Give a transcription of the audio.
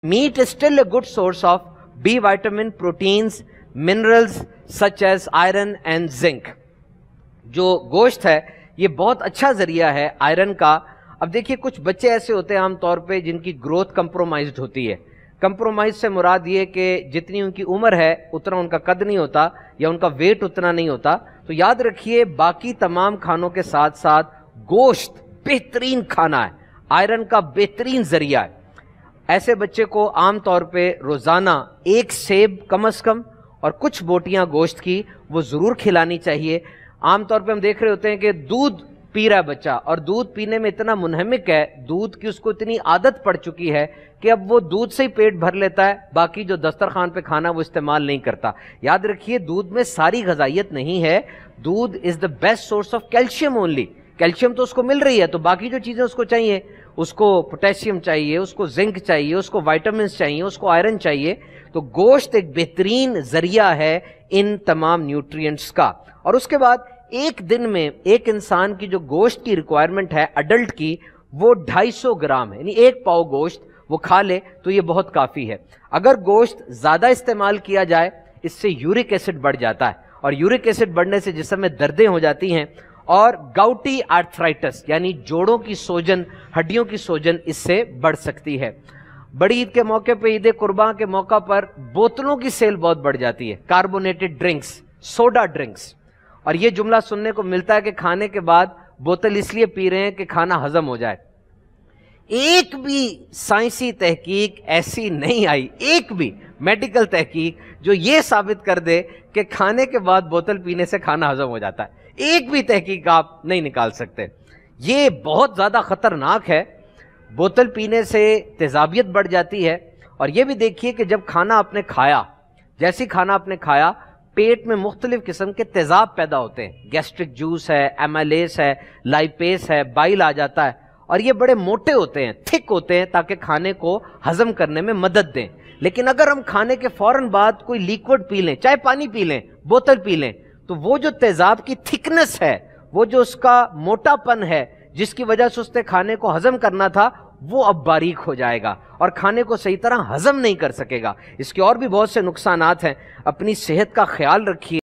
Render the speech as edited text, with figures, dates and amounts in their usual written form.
Meat is still a good source of B vitamin, proteins, minerals such as iron and zinc. جو گوشت ہے یہ بہت اچھا ذریعہ ہے آئرن کا. اب دیکھیے کچھ بچے ایسے ہوتے ہیں عام طور پہ جن کی گروتھ کمپرومائزڈ ہوتی ہے. کمپرومائز سے مراد یہ کہ جتنی ان کی عمر ہے اتنا ان کا قد نہیں ہوتا یا ان کا ویٹ اتنا نہیں ہوتا. تو یاد رکھیے باقی تمام کھانوں کے ساتھ ساتھ گوشت بہترین کھانا ہے, آئرن کا بہترین ذریعہ ہے. ایسے بچے کو عام طور پہ روزانہ ایک سیب کم از کم اور کچھ بوٹیاں گوشت کی وہ ضرور کھلانی چاہیے. عام طور پہ ہم دیکھ رہے ہوتے ہیں کہ دودھ پی رہا ہے بچہ اور دودھ پینے میں اتنا منہمک ہے, دودھ کی اس کو اتنی عادت پڑ چکی ہے کہ اب وہ دودھ سے ہی پیٹ بھر لیتا ہے, باقی جو دسترخوان پہ کھانا وہ استعمال نہیں کرتا. یاد رکھیے دودھ میں ساری غذائیت نہیں ہے, دودھ is the best source of calcium only. Calcium تو اس کو مل رہی ہے تو باقی جو چیزیں اس کو چاہیے, اس کو پوٹیشیم چاہیے, اس کو زنک چاہیے, اس کو وائٹامنس چاہیے, اس کو آئرن چاہیے. تو گوشت ایک بہترین ذریعہ ہے ان تمام نیوٹرینٹس کا. اور اس کے بعد ایک دن میں ایک انسان کی جو گوشت کی ریکوائرمنٹ ہے اڈلٹ کی وہ 250 گرام ہے, یعنی ایک پاؤ گوشت وہ کھا لے تو یہ بہت کافی ہے. اگر گوشت زیادہ استعمال کیا جائے اس سے یورک ایسڈ بڑھ جاتا ہے, اور یورک ایسڈ بڑھنے سے جسم میں دردیں ہو جاتی ہیں, اور گاؤٹی آرتھرائٹس یعنی جوڑوں کی سوجن, ہڈیوں کی سوجن اس سے بڑھ سکتی ہے. بڑی عید کے موقع پہ, عید قرباں کے موقع پر بوتلوں کی سیل بہت بڑھ جاتی ہے, کاربونیٹڈ ڈرنکس, سوڈا ڈرنکس. اور یہ جملہ سننے کو ملتا ہے کہ کھانے کے بعد بوتل اس لیے پی رہے ہیں کہ کھانا ہضم ہو جائے. ایک بھی سائنسی تحقیق ایسی نہیں آئی, ایک بھی میڈیکل تحقیق جو یہ ثابت کر دے کہ کھانے کے بعد بوتل پینے سے کھانا ہضم ہو جاتا ہے. ایک بھی تحقیق آپ نہیں نکال سکتے. یہ بہت زیادہ خطرناک ہے. بوتل پینے سے تیزابیت بڑھ جاتی ہے. اور یہ بھی دیکھیے کہ جب کھانا آپ نے کھایا, جیسی کھانا آپ نے کھایا, پیٹ میں مختلف قسم کے تیزاب پیدا ہوتے ہیں. گیسٹرک جوس ہے, ایمیلیس ہے, لائپیس ہے, بائل آ جاتا ہے, اور یہ بڑے موٹے ہوتے ہیں, تھک ہوتے ہیں تاکہ کھانے کو ہضم کرنے میں مدد دیں. لیکن اگر ہم کھانے کے فوراً بعد کوئی لیکوڈ پی لیں, چاہے پانی پی لیں, بوتل پی لیں, تو وہ جو تیزاب کی تھکنس ہے, وہ جو اس کا موٹا پن ہے جس کی وجہ سے اس نے کھانے کو ہضم کرنا تھا, وہ اب باریک ہو جائے گا اور کھانے کو صحیح طرح ہضم نہیں کر سکے گا. اس کے اور بھی بہت سے نقصانات ہیں. اپنی صحت کا خیال رکھیے.